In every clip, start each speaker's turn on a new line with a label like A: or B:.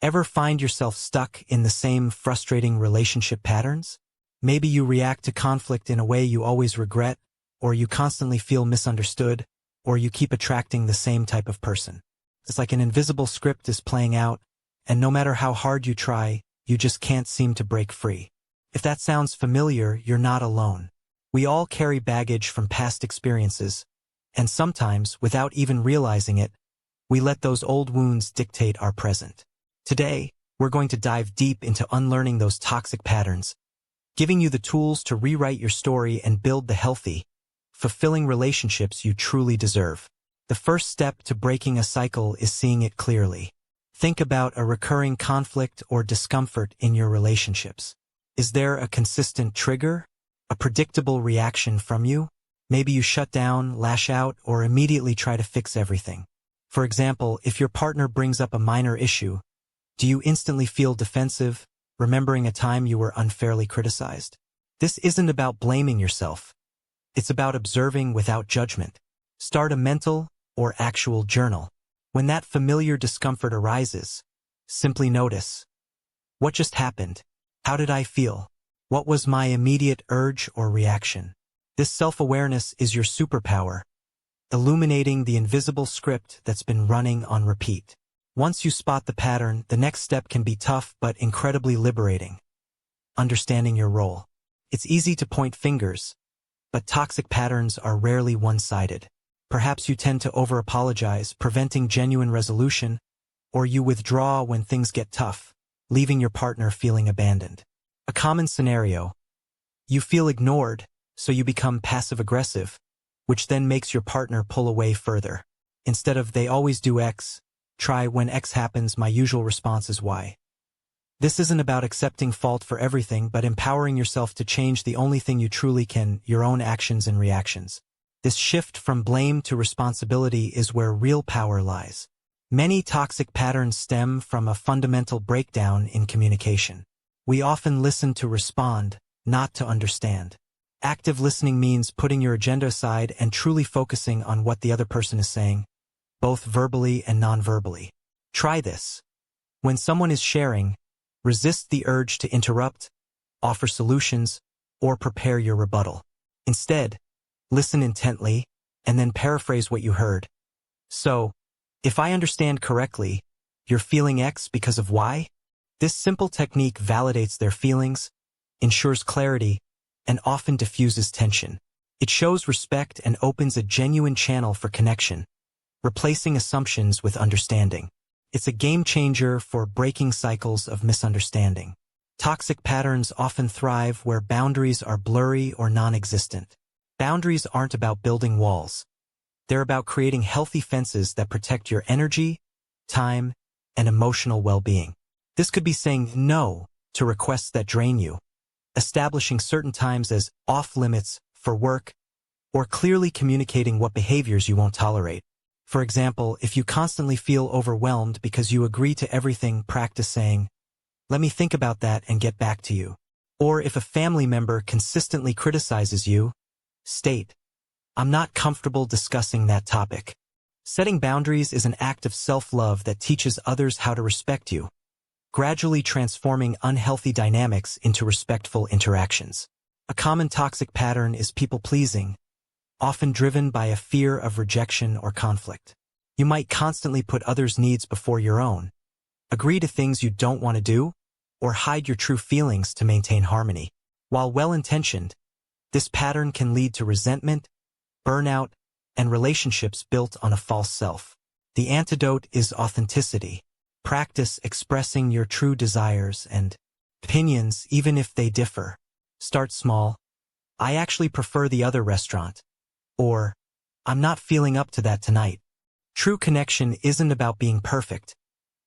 A: Ever find yourself stuck in the same frustrating relationship patterns? Maybe you react to conflict in a way you always regret, or you constantly feel misunderstood, or you keep attracting the same type of person. It's like an invisible script is playing out, and no matter how hard you try, you just can't seem to break free. If that sounds familiar, you're not alone. We all carry baggage from past experiences, and sometimes, without even realizing it, we let those old wounds dictate our present. Today, we're going to dive deep into unlearning those toxic patterns, giving you the tools to rewrite your story and build the healthy, fulfilling relationships you truly deserve. The first step to breaking a cycle is seeing it clearly. Think about a recurring conflict or discomfort in your relationships. Is there a consistent trigger? A predictable reaction from you? Maybe you shut down, lash out, or immediately try to fix everything. For example, if your partner brings up a minor issue, do you instantly feel defensive, remembering a time you were unfairly criticized? This isn't about blaming yourself. It's about observing without judgment. Start a mental or actual journal. When that familiar discomfort arises, simply notice. What just happened? How did I feel? What was my immediate urge or reaction? This self-awareness is your superpower, illuminating the invisible script that's been running on repeat. Once you spot the pattern, the next step can be tough but incredibly liberating. Understanding your role. It's easy to point fingers, but toxic patterns are rarely one-sided. Perhaps you tend to over-apologize, preventing genuine resolution, or you withdraw when things get tough, leaving your partner feeling abandoned. A common scenario: you feel ignored, so you become passive-aggressive, which then makes your partner pull away further. Instead of "they always do X," try "when X happens, my usual response is Y." This isn't about accepting fault for everything, but empowering yourself to change the only thing you truly can, your own actions and reactions. This shift from blame to responsibility is where real power lies. Many toxic patterns stem from a fundamental breakdown in communication. We often listen to respond, not to understand. Active listening means putting your agenda aside and truly focusing on what the other person is saying, both verbally and non-verbally. Try this. When someone is sharing, resist the urge to interrupt, offer solutions, or prepare your rebuttal. Instead, listen intently, and then paraphrase what you heard. So, if I understand correctly, you're feeling X because of Y? This simple technique validates their feelings, ensures clarity, and often diffuses tension. It shows respect and opens a genuine channel for connection, replacing assumptions with understanding. It's a game changer for breaking cycles of misunderstanding. Toxic patterns often thrive where boundaries are blurry or non-existent. Boundaries aren't about building walls. They're about creating healthy fences that protect your energy, time, and emotional well-being. This could be saying no to requests that drain you, establishing certain times as off-limits for work, or clearly communicating what behaviors you won't tolerate. For example, if you constantly feel overwhelmed because you agree to everything, practice saying, "Let me think about that and get back to you." Or if a family member consistently criticizes you, state, "I'm not comfortable discussing that topic." Setting boundaries is an act of self-love that teaches others how to respect you, gradually transforming unhealthy dynamics into respectful interactions. A common toxic pattern is people-pleasing, often driven by a fear of rejection or conflict. You might constantly put others' needs before your own, agree to things you don't want to do, or hide your true feelings to maintain harmony. While well-intentioned, this pattern can lead to resentment, burnout, and relationships built on a false self. The antidote is authenticity. Practice expressing your true desires and opinions even if they differ. Start small. "I actually prefer the other restaurant." Or, "I'm not feeling up to that tonight." True connection isn't about being perfect.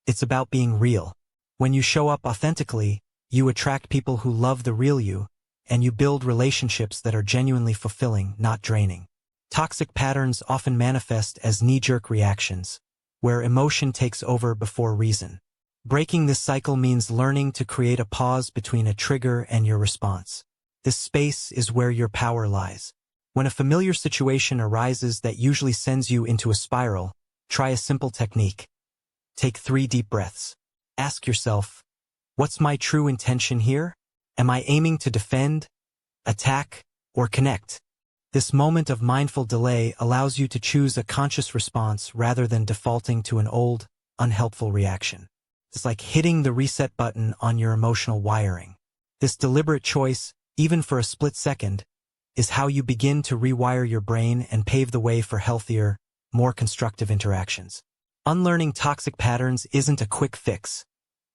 A: It's about being real. When you show up authentically, you attract people who love the real you, and you build relationships that are genuinely fulfilling, not draining. Toxic patterns often manifest as knee-jerk reactions, where emotion takes over before reason. Breaking this cycle means learning to create a pause between a trigger and your response. This space is where your power lies. When a familiar situation arises that usually sends you into a spiral, try a simple technique. Take 3 deep breaths. Ask yourself, what's my true intention here? Am I aiming to defend, attack, or connect? This moment of mindful delay allows you to choose a conscious response rather than defaulting to an old, unhelpful reaction. It's like hitting the reset button on your emotional wiring. This deliberate choice, even for a split second, is how you begin to rewire your brain and pave the way for healthier, more constructive interactions. Unlearning toxic patterns isn't a quick fix.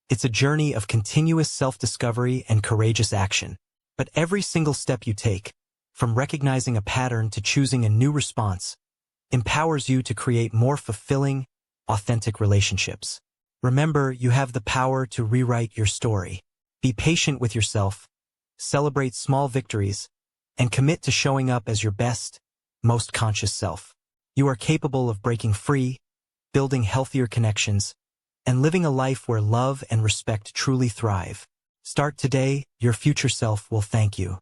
A: It's a journey of continuous self-discovery and courageous action. But every single step you take, from recognizing a pattern to choosing a new response, empowers you to create more fulfilling, authentic relationships. Remember, you have the power to rewrite your story. Be patient with yourself, celebrate small victories, and commit to showing up as your best, most conscious self. You are capable of breaking free, building healthier connections, and living a life where love and respect truly thrive. Start today, your future self will thank you.